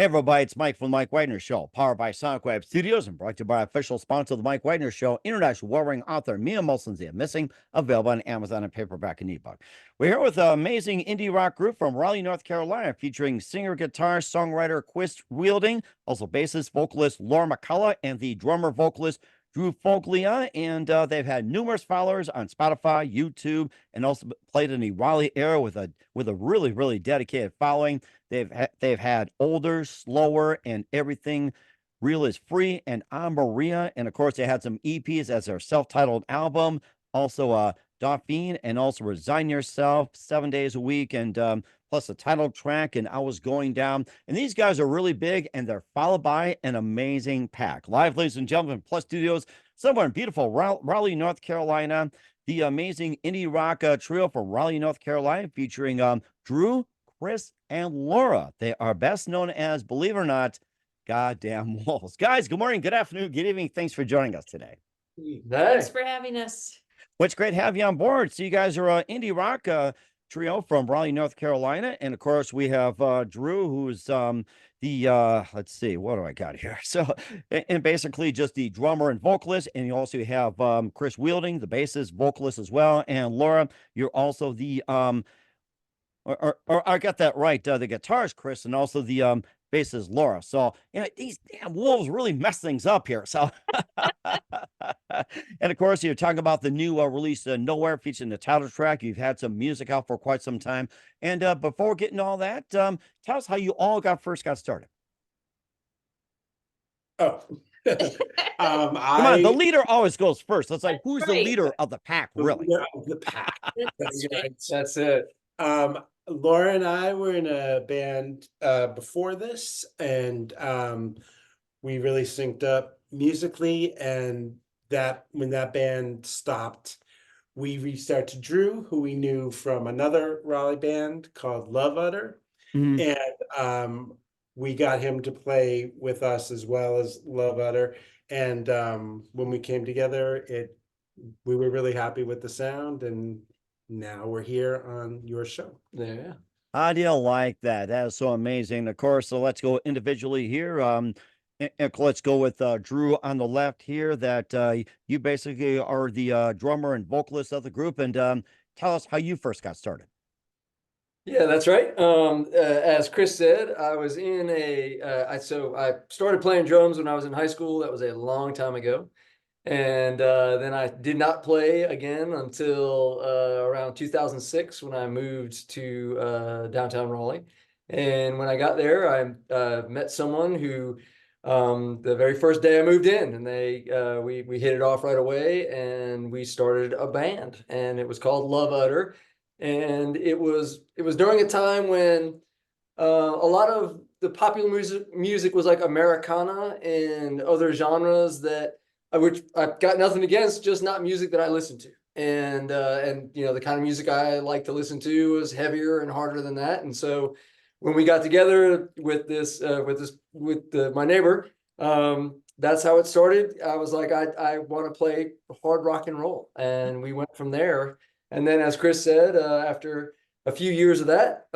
Hey, everybody, it's Mike from the Mike Wagner Show, powered by Sonic Web Studios and brought to you by official sponsor of the Mike Wagner Show, international warring author Mia Molson's The Missing, available on Amazon and paperback and ebook. We're here with an amazing indie rock group from Raleigh, North Carolina, featuring singer, guitarist, songwriter Chris Wielding, also bassist, vocalist Laura McCullough, and the drummer vocalist Drew Foglia, and they've had numerous followers on Spotify, YouTube, and also played in the Raleigh area with a really dedicated following. They've had older, slower, and everything real is free and on Maria, and of course they had some EPs as their self-titled album. Also, Dauphine, and also Resign Yourself, 7 days a week, and plus the title track, and I Was Going Down. And these guys are really big, and they're followed by an amazing pack. Live, ladies and gentlemen, Plus Studios, somewhere in beautiful Raleigh, North Carolina. The amazing indie rock trio from Raleigh, North Carolina, featuring Drew, Chris, and Laura. They are best known as, believe it or not, Goddamn Wolves. Guys, good morning, good afternoon, good evening. Thanks for joining us today. Thanks for having us. Well, it's great to have you on board. So you guys are an indie rock trio from Raleigh, North Carolina. And of course, we have Drew, who's let's see, what do I got here? So, and basically just the drummer and vocalist. And you also have Chris Wielding, the bassist, vocalist as well. And Laura, you're also the or I got that right. The guitarist, Chris, and also the bassist, Laura. So, these damn wolves really mess things up here. So, and of course, you're talking about the new release, Nowhere, featuring the title track. You've had some music out for quite some time. And before getting all that, tell us how you all first got started. Oh, Come on, the leader always goes first. It's like, who's the leader of the pack, really? The pack. That's right. That's it. Laura and I were in a band before this, and we really synced up musically. And that when that band stopped, we reached out to Drew, who we knew from another Raleigh band called Love Udder, and we got him to play with us as well as Love Udder. And when we came together, we were really happy with the sound, and now we're here on your show. Yeah. How do you like that? That is so amazing. Of course, so let's go individually here. Let's go with Drew on the left here. That you basically are the drummer and vocalist of the group, and tell us how you first got started. Yeah, that's right. As Chris said, I was in I started playing drums when I was in high school. That was a long time ago. And then I did not play again until around 2006 when I moved to downtown Raleigh. And when I got there, I met someone who the very first day I moved in, and we hit it off right away, and we started a band, and it was called Love Udder. And it was during a time when a lot of the popular music was like Americana and other genres which I've got nothing against, just not music that I listen to. And the kind of music I like to listen to is heavier and harder than that. And so when we got together with my neighbor, that's how it started. I was like, I want to play hard rock and roll, and we went from there. And then, as Chris said, after a few years of that,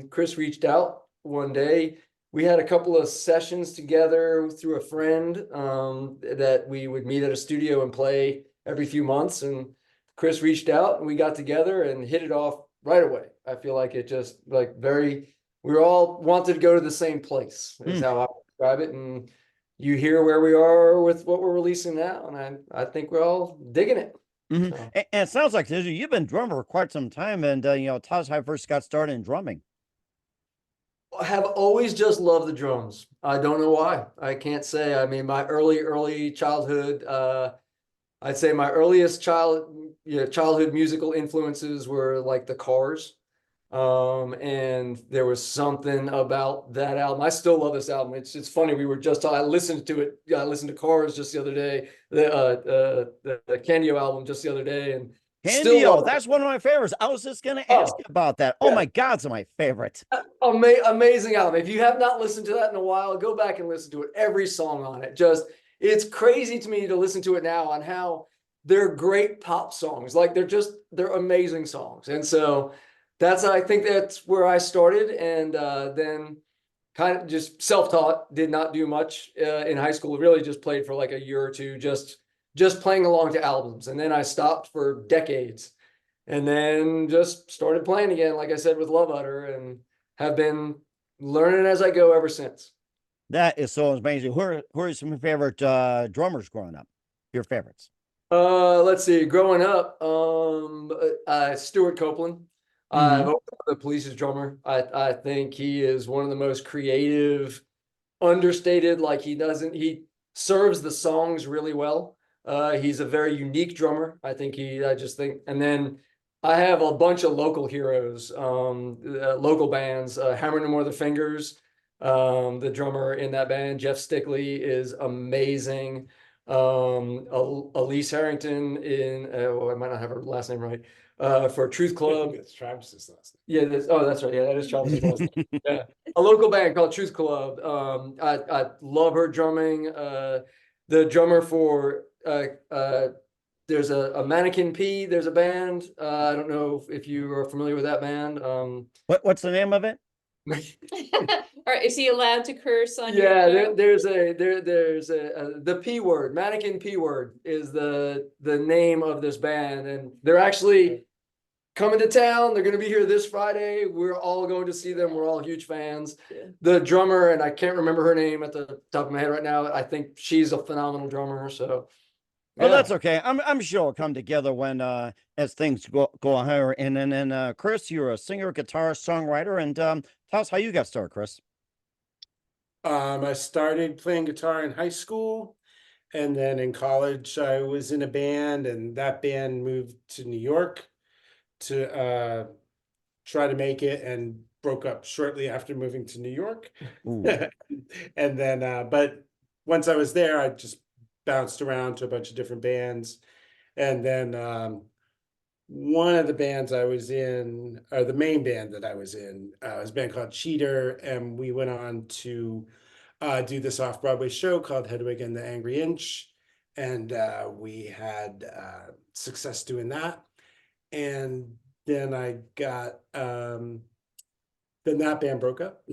Chris reached out one day. We had a couple of sessions together through a friend that we would meet at a studio and play every few months. And Chris reached out, and we got together and hit it off right away. I feel like it just we all wanted to go to the same place, is how I would describe it. And you hear where we are with what we're releasing now, and I think we're all digging it. So. And it sounds like you've been drumming for quite some time, and tell us how you first got started in drumming. I have always just loved the drums. I don't know why. I can't say. I mean, my early childhood, I'd say my earliest childhood musical influences were like the Cars. And there was something about that album. I still love this album. It's funny. I listened to it. I listened to Cars just the other day, the Candio album just the other day, and Candio, that's one of my favorites. I was just going to ask you about that. Oh, yeah. My God, it's my favorite. Amazing album. If you have not listened to that in a while, go back and listen to it. Every song on it. It's crazy to me to listen to it now on how they're great pop songs. Like they're amazing songs. And so I think that's where I started. And then kind of just self-taught, did not do much in high school, really just played for like a year or two, just playing along to albums. And then I stopped for decades and then just started playing again, like I said, with Love Udder, and have been learning as I go ever since. That is so amazing. Who are some of your favorite drummers growing up? Your favorites? Let's see. Growing up, Stuart Copeland. I've Hmm. always loved the Police's drummer. I think he is one of the most creative, understated. Like he serves the songs really well. He's a very unique drummer. I just think, and then I have a bunch of local heroes, local bands. Hammer No More the Fingers, the drummer in that band, Jeff Stickley, is amazing. Elise Harrington I might not have her last name right. For Truth Club. It's Travis's last Yeah, that's right. Yeah, that is Travis's last name. Yeah. A local band called Truth Club. I love her drumming. The drummer for there's a Mannequin P. There's a band. I don't know if you are familiar with that band. What's the name of it? All right, is he allowed to curse on your Yeah, show? there's the P word. Mannequin P word is the name of this band, and they're actually coming to town. They're going to be here this Friday. We're all going to see them. We're all huge fans. Yeah. The drummer, and I can't remember her name at the top of my head right now. I think she's a phenomenal drummer. So, Oh, yeah. that's okay. I'm sure it'll come together when as things go higher. And then Chris, you're a singer, guitarist, songwriter, and tell us how you got started, Chris. I started playing guitar in high school, and then in college I was in a band, and that band moved to New York to try to make it, and broke up shortly after moving to New York. Ooh. And then but once I was there, I just bounced around to a bunch of different bands. And then one of the bands I was in, or the main band that I was in, was a band called Cheater, and we went on to do this off-Broadway show called Hedwig and the Angry Inch, and we had success doing that. And then I got then that band broke up.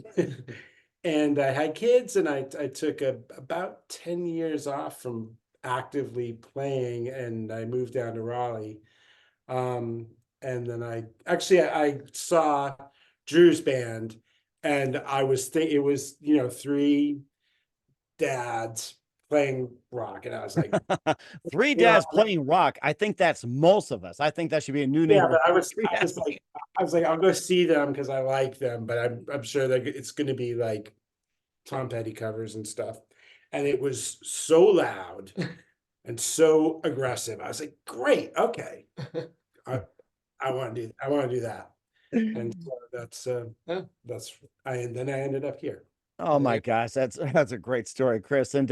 And I had kids, and I took about 10 years off from actively playing, and I moved down to Raleigh. And then I saw Drew's band, and I was it was, three dads playing rock, and I was like, Three you know, dads playing rock. I think that's most of us. I think that should be a new name. yeah, but Three dads. I was like, I'll go see them because I like them, but I'm sure that it's going to be like Tom Petty covers and stuff. And it was so loud and so aggressive. I was like, great, okay. I want to do that. And so then I ended up here. Oh my gosh, that's a great story, Chris. And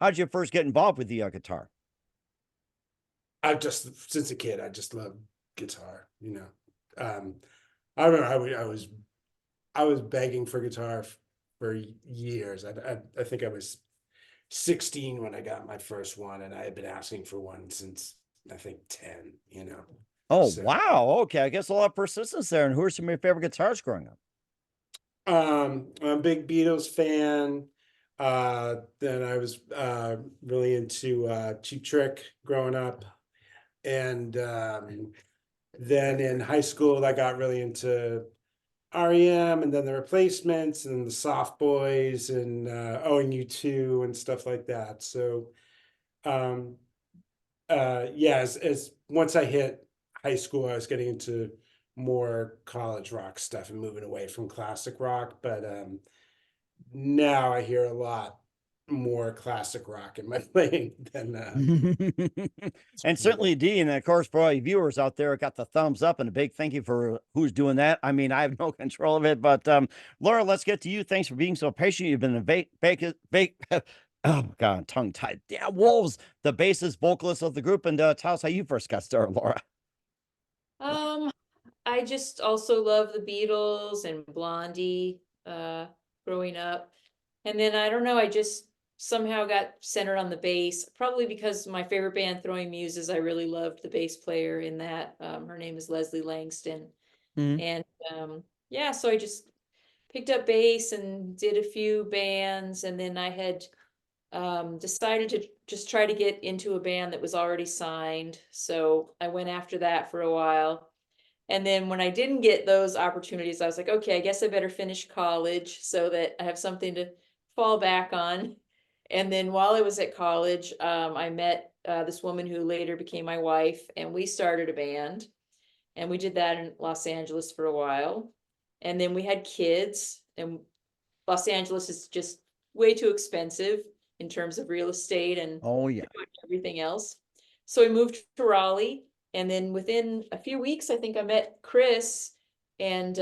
how'd you first get involved with the guitar? I just, since a kid, I just love guitar, I remember I was begging for guitar for years. I think I was 16 when I got my first one, and I had been asking for one since I think 10, Oh, So, wow. Okay, I guess a lot of persistence there. And who are some of your favorite guitarists growing up? I'm a big Beatles fan. Then I was really into Cheap Trick growing up. And then in high school, I got really into REM, and then the Replacements, and the Soft Boys, and OU2 and stuff like that. So yeah, as once I hit high school, I was getting into more college rock stuff and moving away from classic rock. But now I hear a lot more classic rock in my playing than And certainly D, and of course for all you viewers out there, got the thumbs up and a big thank you for who's doing that. I mean, I have no control of it, but Laura, let's get to you. Thanks for being so patient. You've been a oh god, tongue tied. Yeah, Wolves, the bassist vocalist of the group, and tell us how you first got started, Laura. I just also love the Beatles and Blondie, growing up. And then I don't know, I just somehow got centered on the bass, probably because my favorite band, Throwing Muses, I really loved the bass player in that. Her name is Leslie Langston. Mhm. And yeah, so I just picked up bass and did a few bands, and then I had decided to just try to get into a band that was already signed. So I went after that for a while. And then when I didn't get those opportunities, I was like, okay, I guess I better finish college so that I have something to fall back on. And then while I was at college, I met this woman who later became my wife, and we started a band. And we did that in Los Angeles for a while. And then we had kids, and Los Angeles is just way too expensive in terms of real estate and Oh yeah. everything else. So we moved to Raleigh, and then within a few weeks, I think I met Chris, and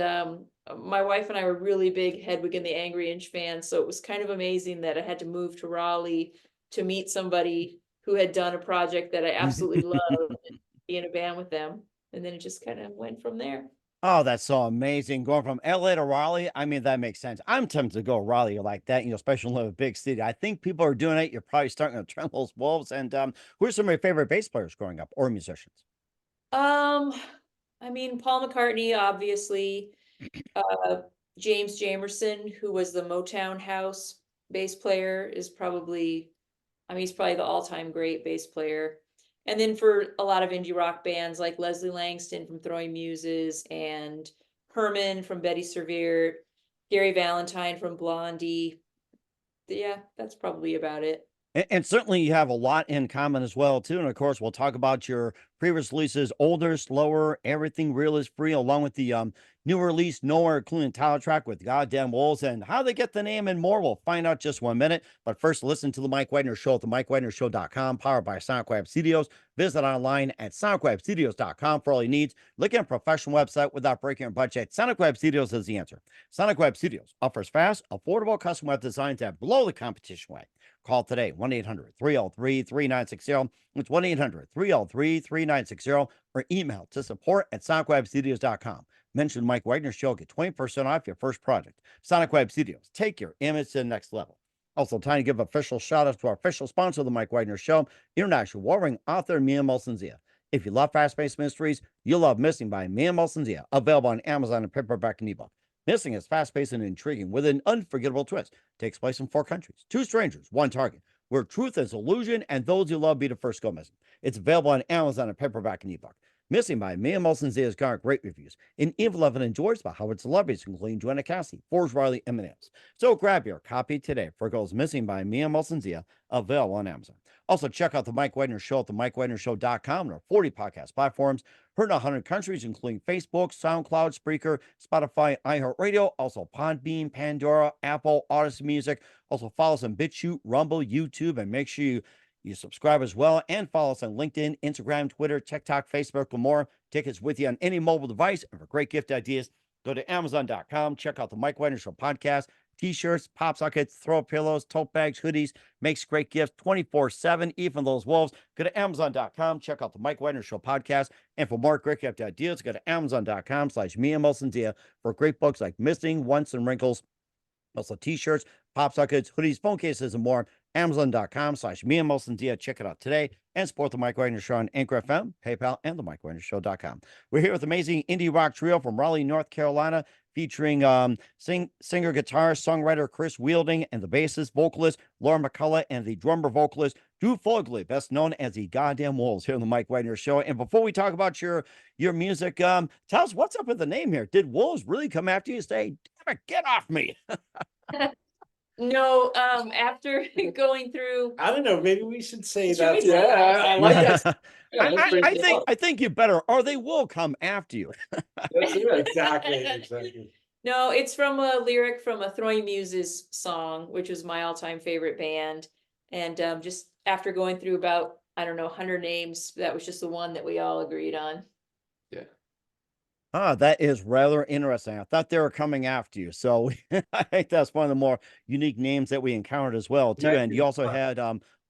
my wife and I were really big Hedwig and the Angry Inch fans. So it was kind of amazing that I had to move to Raleigh to meet somebody who had done a project that I absolutely loved and be in a band with them. And then it just kind of went from there. Oh, that's so amazing. Going from LA to Raleigh, I mean, that makes sense. I'm tempted to go Raleigh like that, especially in a big city. I think people are doing it. You're probably starting to trim those wolves. And who are some of your favorite bass players growing up or musicians? Um, I mean, Paul McCartney, obviously, uh, James Jamerson, who was the Motown House bass player, is probably, I mean, he's probably the all-time great bass player. And then for a lot of indie rock bands like Leslie Langston from Throwing Muses and Herman from Betty Severe, Gary Valentine from Blondie. Yeah, that's probably about it. And certainly you have a lot in common as well, too. And of course, we'll talk about your previous releases, Older, Slower, Everything Real is Free, along with the new release, Nowhere, including title track with Goddamn Wolves, and how they get the name and more. We'll find out just 1 minute. But first, listen to the Mike Wagner Show at the MikeWagnerShow.com, powered by SonicWeb Studios. Visit online at SonicWebStudios.com for all your needs. Look at a professional website without breaking your budget. SonicWeb Studios is the answer. SonicWeb Studios offers fast, affordable custom web designs that blow the competition away. Call today, 1-800-303-3960. It's 1-800-303-3960, or email to support@sonicwebstudios.com. Mention Mike Wagner Show, get 20% off your first project. Sonic Web Studios, take your image to the next level. Also, time to give official shout outs to our official sponsor of the Mike Wagner Show, international warring author Mia Molson-Zia. If you love fast-paced mysteries, you'll love Missing by Mia Molson-Zia, available on Amazon and paperback and ebook. Missing is fast-paced and intriguing with an unforgettable twist. Takes place in 4 countries, 2 strangers, 1 target, where truth is illusion and those you love be the first go missing. It's available on Amazon and paperback and ebook. Missing by Mia Molson-Zia has garnered great reviews, and even loved and enjoyed by Howard celebrities, including Joanna Cassie, Forbes Riley, and Eminems. So grab your copy today for Goes Missing by Mia Molson-Zia, available on Amazon. Also, check out the Mike Wagner Show at the MikeWagnerShow.com and our 40 podcast platforms. Heard in 100 countries, including Facebook, SoundCloud, Spreaker, Spotify, iHeartRadio, also Podbean, Pandora, Apple, Odyssey Music. Also, follow us on BitChute, Rumble, YouTube, and make sure you subscribe as well, and follow us on LinkedIn, Instagram, Twitter, TikTok, Facebook, for more. Tickets with you on any mobile device. And for great gift ideas, go to Amazon.com. Check out the Mike Wagner Show podcast. T-shirts, pop sockets, throw pillows, tote bags, hoodies, makes great gifts 24/7, even those wolves. Go to Amazon.com, check out the Mike Wagner Show podcast. And for more great gift ideas, go to Amazon.com/Mia Molson-Zia for great books like Missing, Once, and Wrinkles. Also, t-shirts, pop sockets, hoodies, phone cases, and more. Amazon.com/Mia Molson-Zia. Check it out today and support the Mike Wagner Show on Anchor FM, PayPal, and the MikeWagnerShow.com. We're here with amazing indie rock trio from Raleigh, North Carolina, featuring singer, guitarist, songwriter Chris Wielding, and the bassist, vocalist Laura McCullough, and the drummer vocalist Drew Fogley, best known as the Goddamn Wolves, here on the Mike Wagner Show. And before we talk about your music, tell us what's up with the name here. Did wolves really come after you and say, "Damn it, get off me"? No, after going through, I don't know. Maybe we should say Should that. we say I like that. Yeah, that's pretty I cool. think you better, or they will come after you. That's it. Exactly. no, it's from a lyric from a Throwing Muses song, which was my all-time favorite band. And just after going through about, I don't know, 100 names, that was just the one that we all agreed on. Yeah. Ah, that is rather interesting. I thought they were coming after you. So I think that's one of the more unique names that we encountered as well, too. Yeah, And you also had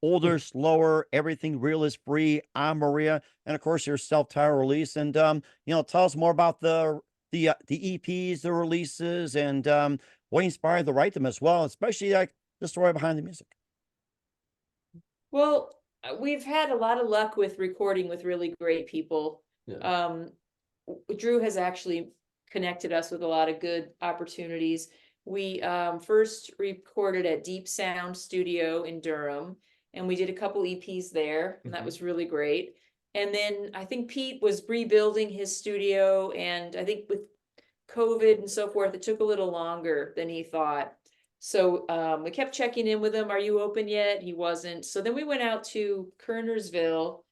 Older, Slower, Everything Real is Free, I'm Maria, and of course your self-titled release. And tell us more about the EPs, the releases, and what inspired you to write them as well, especially like the story behind the music. Well, we've had a lot of luck with recording with really great people. Yeah. Drew has actually connected us with a lot of good opportunities. We first recorded at Deep Sound Studio in Durham, and we did a couple EPs there, and that Mhm. was really great. And then I think Pete was rebuilding his studio, and I think with COVID and so forth, it took a little longer than he thought. So we kept checking in with him. Are you open yet? He wasn't. So then we went out to Kernersville,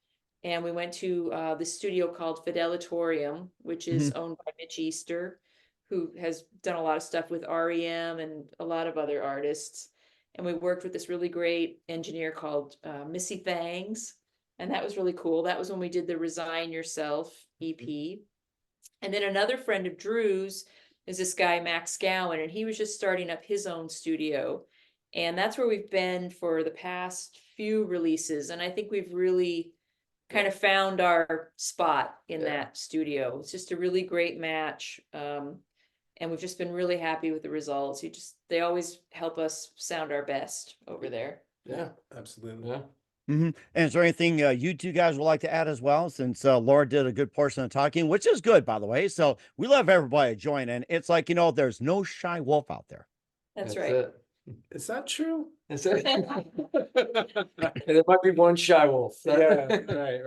and we went to the studio called Fidelatorium, which is owned by Mitch Easter, who has done a lot of stuff with REM and a lot of other artists. And we worked with this really great engineer called Missy Thangs. And that was really cool. That was when we did the Resign Yourself EP. And then another friend of Drew's is this guy, Max Gowan, and he was just starting up his own studio. And that's where we've been for the past few releases. And I think we've really kind of found our spot in that studio. It's just a really great match. And we've just been really happy with the results. They always help us sound our best over there. Yeah, Absolutely. yeah. And is there anything you two guys would like to add as well? Since Laura did a good portion of talking, which is good, by the way. So we love everybody to join in. It's like, there's no shy wolf out there. That's right. it. Is that true? That's it. And there might be one shy wolf. Yeah, right.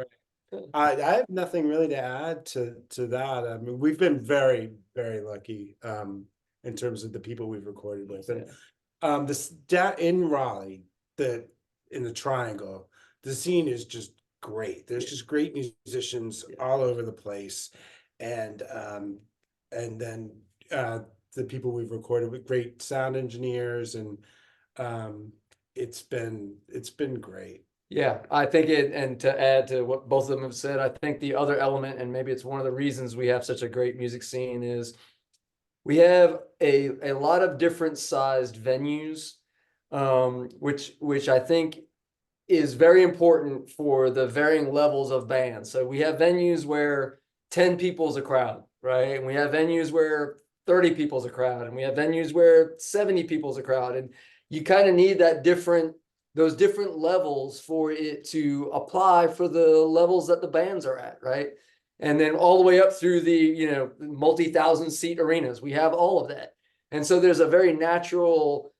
I have nothing really to add to that. I mean, we've been very, very lucky in terms of the people we've recorded with. And in Raleigh, in the Triangle, the scene is just great. There's just great musicians all over the place. And then the people we've recorded with, great sound engineers, and it's been great. Yeah, I think and to add to what both of them have said, I think the other element, and maybe it's one of the reasons we have such a great music scene, is we have a lot of different sized venues, which I think is very important for the varying levels of bands. So we have venues where 10 people is a crowd, right? And we have venues where 30 people is a crowd, and we have venues where 70 people is a crowd. And you kind of need those different levels for it to apply for the levels that the bands are at, right? And then all the way up through the, multi-thousand seat arenas, we have all of that. And so there's a very natural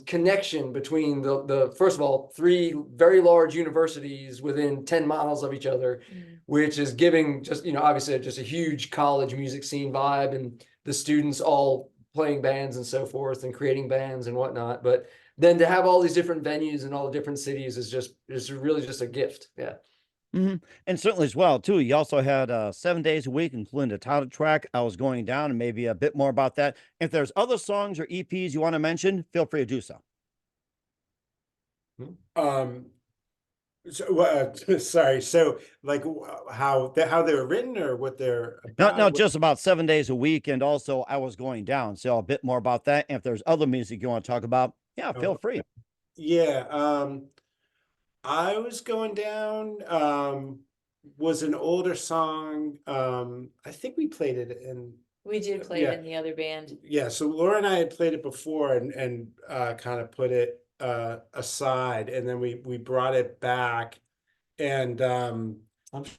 connection between the first of all, 3 very large universities within 10 miles of each other, which is giving just, obviously just a huge college music scene vibe, and the students all playing bands and so forth and creating bands and whatnot. But then to have all these different venues in all the different cities is really just a gift. Yeah. And certainly as well, too, you also had 7 days a week, including the title track. I was going down, and maybe a bit more about that. If there's other songs or EPs you want to mention, feel free to do so. Sorry. So, like, how they were written, or what they're about? No, just about 7 days a week, and also I was going down. So a bit more about that. And if there's other music you want to talk about, yeah, feel free. Yeah. I was going down. Was an older song. I think we played it in. We did play it in the other band. Yeah. So Laura and I had played it before, and kind of put it aside, and then we brought it back, and I'm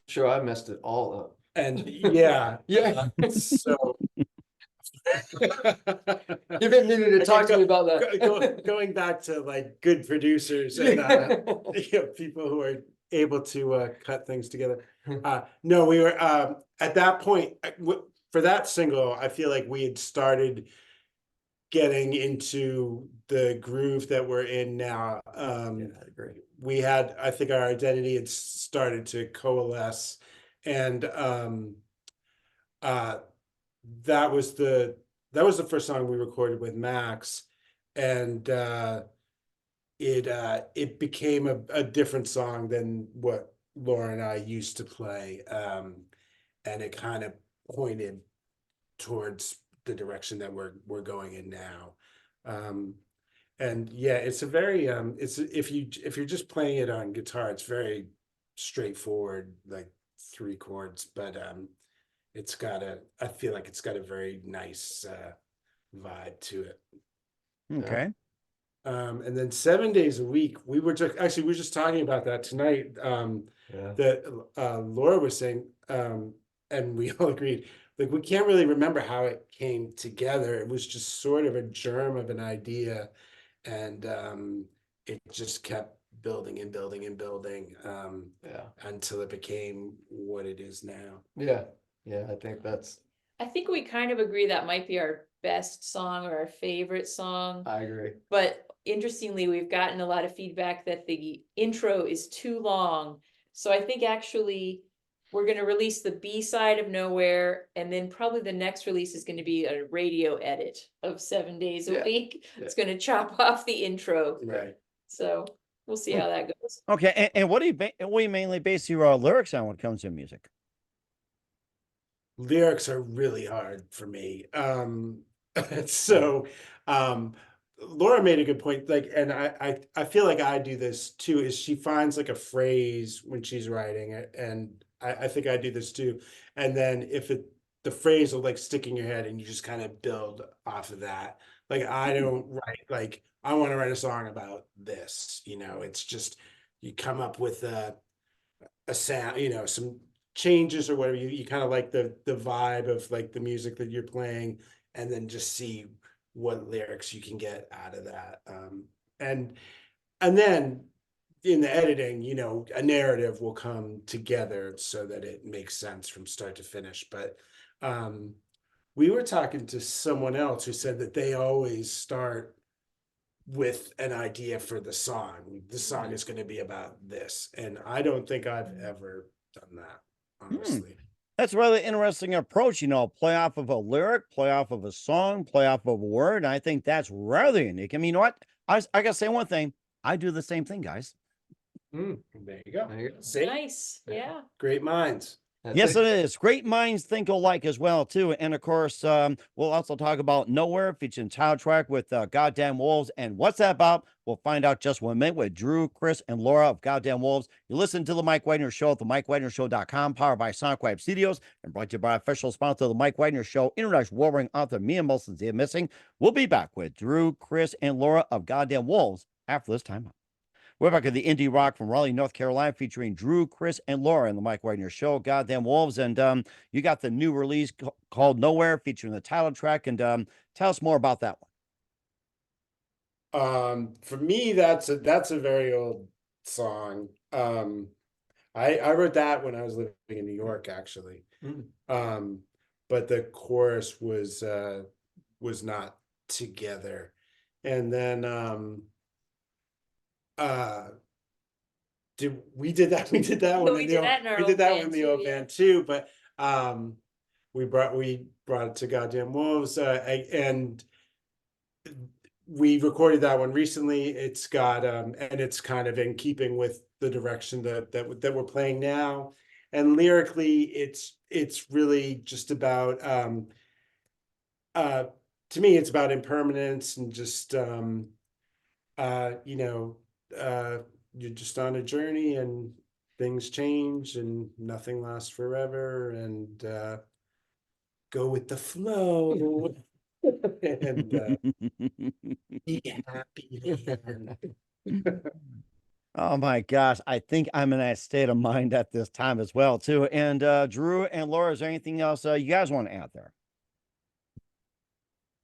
sure I messed it all up. and yeah. So You've been needing to talk to me about that. Going back to like good producers and people who are able to cut things together. No, we were at that point for that single. I feel like we had started getting into the groove that we're in now. Great. We had, I think, our identity had started to coalesce, and that was the first song we recorded with Max, and it became a different song than what Laura and I used to play, and it kind of pointed towards the direction that we're going in now. And yeah, it's a very it's if you're just playing it on guitar, it's very straightforward, like 3 chords, but I feel like it's got a very nice vibe to it. Okay. And then 7 days a week, we were just talking about that tonight. That Laura was saying, and we all agreed, like we can't really remember how it came together. It was just sort of a germ of an idea, and it just kept building and building and building Yeah. until it became what it is now. Yeah. Yeah. I think that's, I think we kind of agree that might be our best song or our favorite song. I agree. But interestingly, we've gotten a lot of feedback that the intro is too long. So I think actually we're going to release the B side of Nowhere, and then probably the next release is going to be a radio edit of 7 days a Yeah. week. Yeah. It's going to chop off the intro. Right. So we'll see how that goes. Okay, and what do you mainly base your lyrics on when it comes to music? Lyrics are really hard for me. So Laura made a good point. Like, and I feel like I do this too, is she finds like a phrase when she's writing it, and I think I do this too. And then if the phrase will like stick in your head and you just kind of build off of that. Like I don't write like I want to write a song about this, it's just you come up with a sound, some changes or whatever. You kind of like the vibe of like the music that you're playing, and then just see what lyrics you can get out of that. And then in the editing, a narrative will come together so that it makes sense from start to finish. But we were talking to someone else who said that they always start with an idea for the song. The song is going to be about this. And I don't think I've ever done that, honestly. That's a really interesting approach, play off of a lyric, play off of a song, play off of a word. And I think that's rather unique. I mean, you know what? I gotta say one thing. I do the same thing, guys. There you go. There you go. See? Nice. Yeah. Great minds. That's Yes, it is. Great minds think alike as well, too. And of course, we'll also talk about Nowhere, featuring title track with Goddamn Wolves. And what's that about? We'll find out just 1 minute with Drew, Chris, and Laura of Goddamn Wolves. You listen to the Mike Wagner Show at the MikeWagnerShow.com, powered by Sonic Web Studios, and brought to you by official sponsor of the Mike Wagner Show, international warring author Mia Molson's The Missing. We'll be back with Drew, Chris, and Laura of Goddamn Wolves after this time. We're back at the indie rock from Raleigh, North Carolina, featuring Drew, Chris, and Laura in the Mike Wagner Show, Goddamn Wolves. And you got the new release called Nowhere, featuring the title track. And tell us more about that one. For me, that's a very old song. I wrote that when I was living in New York, actually. But the chorus was not together. And then we did that one we did that in our we did that old one in band the too, old yeah. band too, but we brought it to Goddamn Wolves, and we recorded that one recently. It's got and it's kind of in keeping with the direction that we're playing now, and lyrically it's really just about to me it's about impermanence and just you're just on a journey and things change and nothing lasts forever, and go with the flow and be happy. Oh my gosh, I think I'm in that state of mind at this time as well, too. And Drew and Laura, is there anything else you guys want to add there?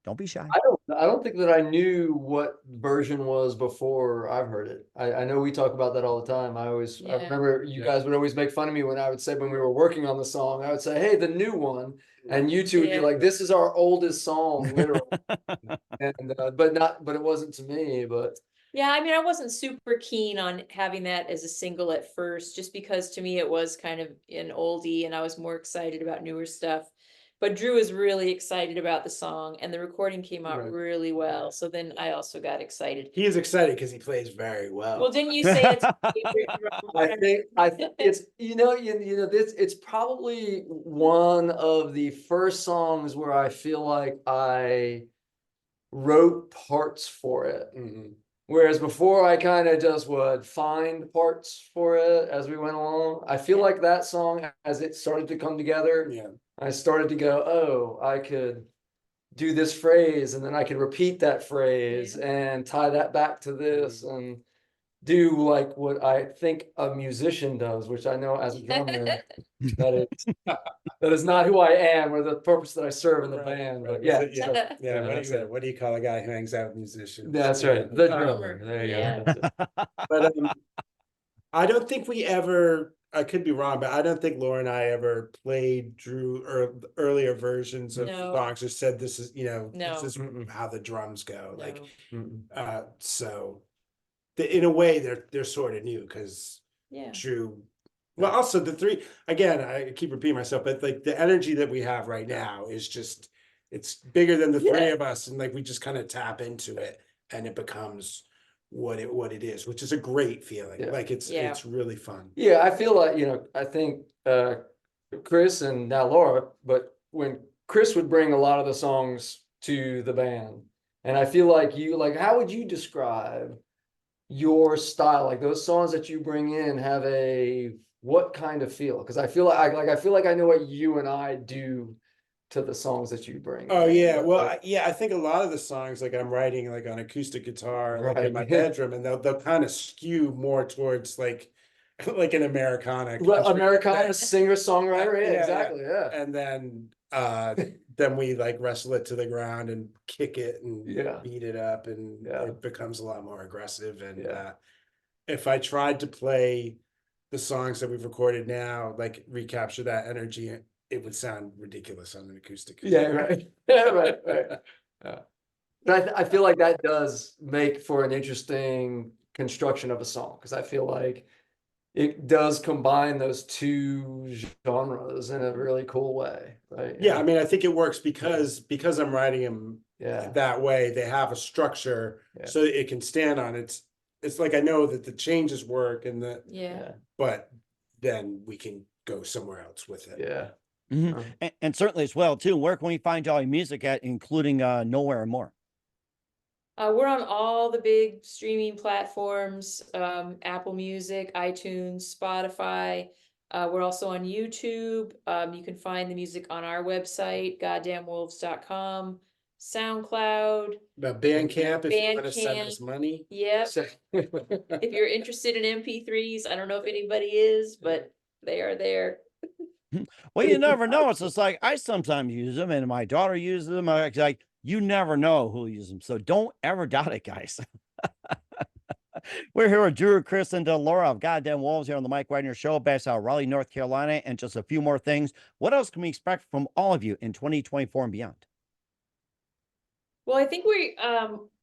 Don't be shy. I don't think that I knew what version was before I've heard it. I know we talk about that all the time. I remember you guys would always make fun of me when I would say, when we were working on the song, I would say, hey, the new one. And you two would be like, this is our oldest song, literally. And but it wasn't to me, but Yeah, I mean, I wasn't super keen on having that as a single at first, just because to me it was kind of an oldie and I was more excited about newer stuff. But Drew was really excited about the song and the recording came out really well. So then I also got excited. He is excited because he plays very well. Well, didn't you say it's your favorite? I think it's it's probably one of the first songs where I feel like I wrote parts for it. Whereas before I kind of just would find parts for it as we went along. I feel like that song, as it started to come together, I started to go, oh, I could do this phrase and then I could repeat that phrase and tie that back to this. And do like what I think a musician does, which I know as a drummer, that is not who I am or the purpose that I serve in the band. But yeah, so, yeah. yeah, What that's do you, it. what do you call a guy who hangs out with musicians? That's Yeah. right. The Um, drummer. There you Yeah. go. That's it. But I don't think we ever. I could be wrong, but I don't think Laura and I ever played Drew or earlier versions of No. songs or said this is No. this is Mm-mm. how the drums go. Like No. Mm-mm. so in a way they're sort of new because Yeah. Drew. Well, also the three again. I keep repeating myself, but like the energy that we have right now is just it's bigger than the three Yeah. of us, and like we just kind of tap into it, and it becomes what it is, which is a great feeling. Yeah. Like Yeah. it's really fun. Yeah, I feel like, I think Chris and now Laura, but when Chris would bring a lot of the songs to the band, and I feel like how would you describe your style? Like those songs that you bring in have what kind of feel? Because I feel like I know what you and I do to the songs that you bring Oh in. yeah, well Like, yeah, I think a lot of the songs like I'm writing like on acoustic guitar like in my Right. bedroom, and they'll kind of skew more towards like like an Americana country. Americana singer-songwriter, yeah, Yeah, exactly, yeah. And then we like wrestle it to the ground and kick it and Yeah. beat it up, and Yeah. it becomes a lot more aggressive. And Yeah. if I tried to play the songs that we've recorded now, like recapture that energy, it would sound ridiculous on an acoustic Yeah, guitar. right. Yeah, right. Yeah. But I feel like that does make for an interesting construction of a song, because I feel like it does combine those two genres in a really cool way, right? Yeah, I mean, I think it works because I'm writing them Yeah. that way. They have a structure, Yeah. so it can stand on its. It's like I know that the changes work, and Yeah. but then we can go somewhere else with it. Yeah. Mhm. And certainly as well too. Where can we find all your music at, including Nowhere and More? We're on all the big streaming platforms, Apple Music, iTunes, Spotify. We're also on YouTube. You can find the music on our website, goddamnwolves.com, SoundCloud. Now, Bandcamp, if you want to send Bandcamp. us money. Yep. So- If you're interested in MP3s, I don't know if anybody is, but they are there. Well, you never know. It's just like I sometimes use them, and my daughter uses them. It's like you never know who uses them, so don't ever doubt it, guys. We're here with Drew, Chris, and Laura of Goddamn Wolves here on the Mike Wagner Show, based out of Raleigh, North Carolina, and just a few more things. What else can we expect from all of you in 2024 and beyond? Well, I think we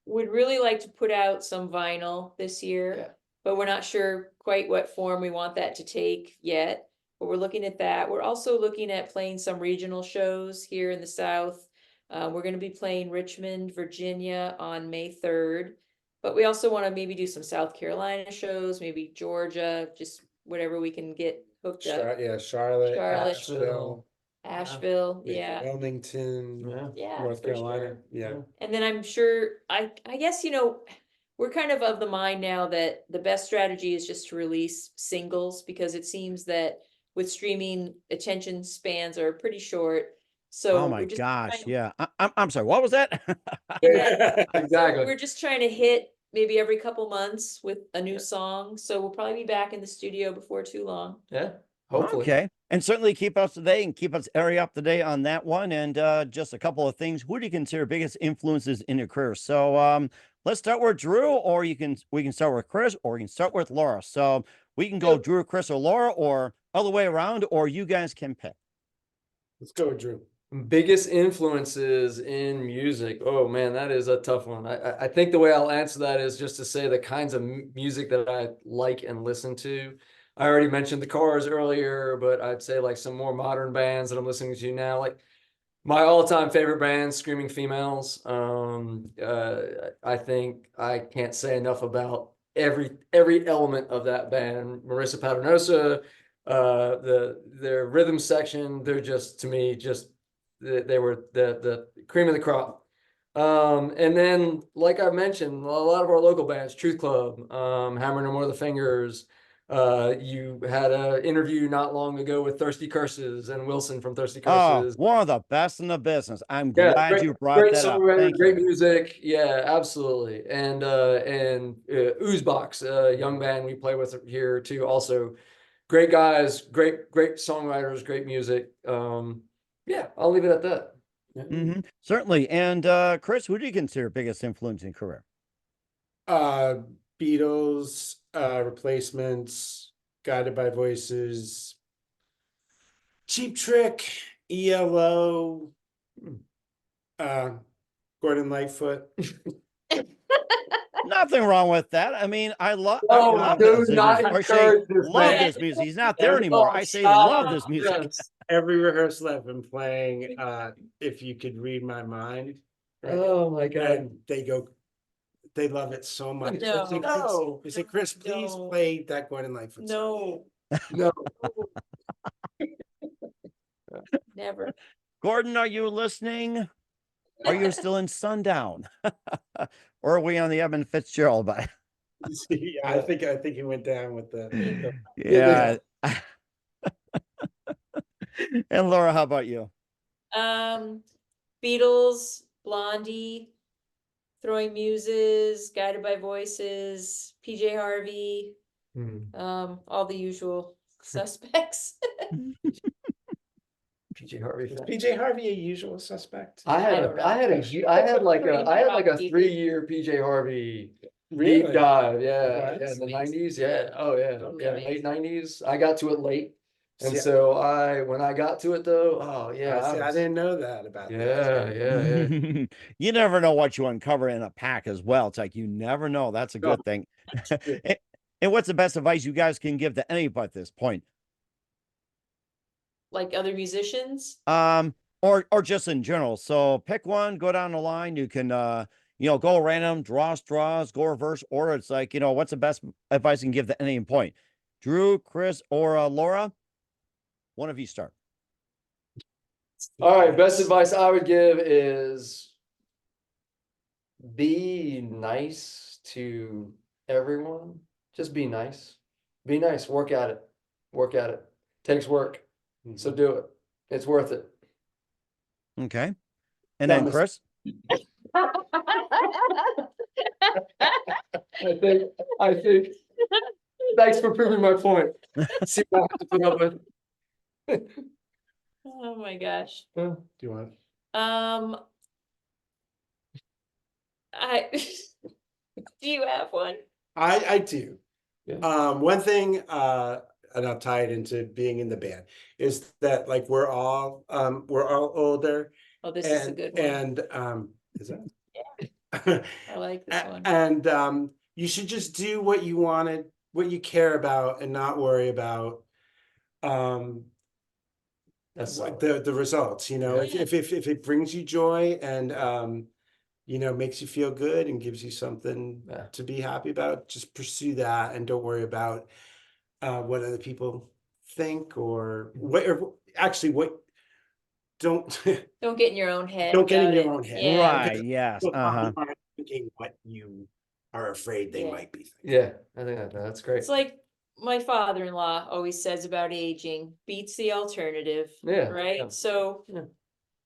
would really like to put out some vinyl this year, Yeah. but we're not sure quite what form we want that to take yet. But we're looking at that. We're also looking at playing some regional shows here in the South. We're going to be playing Richmond, Virginia on May 3rd. But we also want to maybe do some South Carolina shows, maybe Georgia, just whatever we can get hooked up. Charlotte, Charlotte. Asheville, Asheville, maybe yeah. Wilmington, Yeah. Yeah, North for Carolina. sure. Yeah. And then I'm sure, I guess, we're kind of the mind now that the best strategy is just to release singles, because it seems that with streaming, attention spans are pretty short. So Oh my we're just gosh, trying to- yeah. I'm sorry. What was that? Exactly. we're just trying to hit maybe every couple months with a new song. So we'll probably be back in the studio before too long. Yeah. Hopefully. Okay. And certainly keep us today and keep us area up to date on that one. And just a couple of things. Who do you consider biggest influences in your career? So let's start with Drew, or we can start with Chris, or we can start with Laura. So we can go Drew, Chris, or Laura, or other way around, or you guys can pick. Let's go with Drew. Biggest influences in music. Oh man, that is a tough one. I think the way I'll answer that is just to say the kinds of music that I like and listen to. I already mentioned the Cars earlier, but I'd say like some more modern bands that I'm listening to now. Like my all-time favorite band, Screaming Females. I think I can't say enough about every element of that band. Marissa Paternosa, their rhythm section. They're just, to me, just they were the cream of the crop. And then, like I mentioned, a lot of our local bands, Truth Club, Hammer No More the Fingers, You had an interview not long ago with Thirsty Curses and Wilson from Thirsty Oh, Curses. one of the best in the business. I'm Yeah, glad great, you brought great that up. songwriter, Thank great you. music. Yeah, absolutely. And Oozebox, a young band we play with here too. Also, great guys, great songwriters, great music. Yeah, I'll leave it at that. Mhm. Certainly. And Chris, who do you consider biggest influence in your career? Beatles, Replacements, Guided by Voices, Cheap Trick, ELO, Hmm. uh, Gordon Lightfoot. Nothing wrong with that. I mean, I No, love do this. not Or say encourage this love man. this music. He's not there Oh, anymore. I say stop. love this music. Yes. Every rehearsal I've been playing, If You Could Read My Mind. Right? Oh my God. And they love it so much. No. They say, Chris, please No. play that Gordon Lightfoot song. No, No. never. Gordon, are you listening? Are you still in Sundown? Or are we on the Evan Fitzgerald? But Yeah, I think he went down with the yeah. And Laura, how about you? Beatles, Blondie, Throwing Muses, Guided by Voices, PJ Harvey, Hmm. all the usual suspects. PJ Harvey. Is fan. PJ Harvey a usual suspect? I had don't know. I had like Pretty a rocky. 3-year PJ Harvey Really? deep dive. Yeah, What? yeah, in the 90s. Yeah. Oh yeah. Yeah, late 90s. I got to it late. And See, so when I got to it though, oh yeah, see, I didn't know that about that. yeah. You never know what you uncover in a pack as well. It's like you never know. That's a No, good thing. true. And what's the best advice you guys can give to anybody at this point? Like other musicians. Or just in general. So pick one, go down the line. You can go random, draw straws, go reverse order. It's like, what's the best advice you can give to any point? Drew, Chris, or Laura? One of you start. All right, best advice I would give is be nice to everyone. Just be nice. Be nice. Work at it. Work at it. Takes work. So do it. It's worth it. Okay. And then Chris? I think thanks for proving my point. See what I have to put up with. Oh my gosh. Do you want? I do you have one? I do. Yeah. One thing, and I'll tie it into being in the band, is that like we're all older, Oh, this is a good one. and is that? I like this one. And you should just do what you wanted, what you care about, and not worry about That's the results. If it brings you joy and makes you feel good and gives you something to be happy about, just pursue that and don't worry about what other people think or what. Or actually, what don't Don't get in your own head. don't get in about your it. own head. Yeah. Right. Yes. People Uh-huh. aren't thinking what you are afraid they Yeah. might be thinking. Yeah, I think that's great. It's like my father-in-law always says about aging, beats the alternative. Yeah, Right? yeah. So Yeah.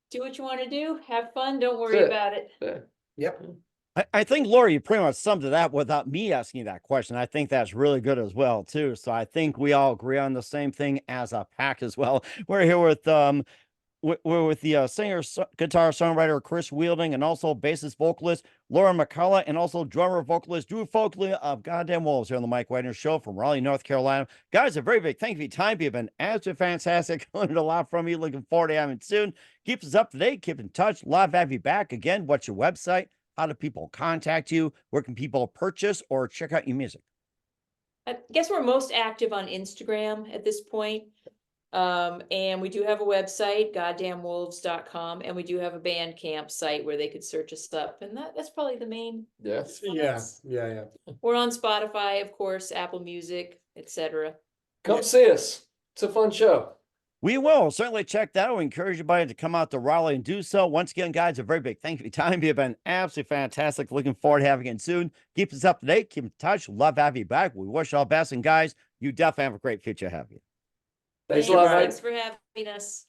do what you want to do, have fun, don't worry That's it. about it. Yeah. Yep. I think, Laura, you pretty much summed it up without me asking that question. I think that's really good as well, too. So I think we all agree on the same thing as a pack as well. We're here with we're with the singer, guitar, songwriter Chris Wielding, and also bassist vocalist Laura McCullough, and also drummer vocalist Drew Folkley of Goddamn Wolves here on the Mike Wagner Show from Raleigh, North Carolina. Guys, a very big thank you for your time. You've been absolutely fantastic. Learned a lot from you. Looking forward to having you soon. Keep us up to date. Keep in touch. Love to have you back again. What's your website? How do people contact you? Where can people purchase or check out your music? I guess we're most active on Instagram at this point. And we do have a website, goddamnwolves.com, and we do have a Bandcamp site where they could search us up. And that's probably the main. Yes. Yeah. We're on Spotify, of course, Apple Music, etc. Come see us. It's a fun show. We will certainly check that out. We encourage everybody to come out to Raleigh and do so. Once again, guys, a very big thank you for your time. You've been absolutely fantastic. Looking forward to having you again soon. Keep us up to date. Keep in touch. Love having you back. We wish you all the best. And guys, you definitely have a great future ahead of you. Thanks a lot, Mike. Thanks for having us.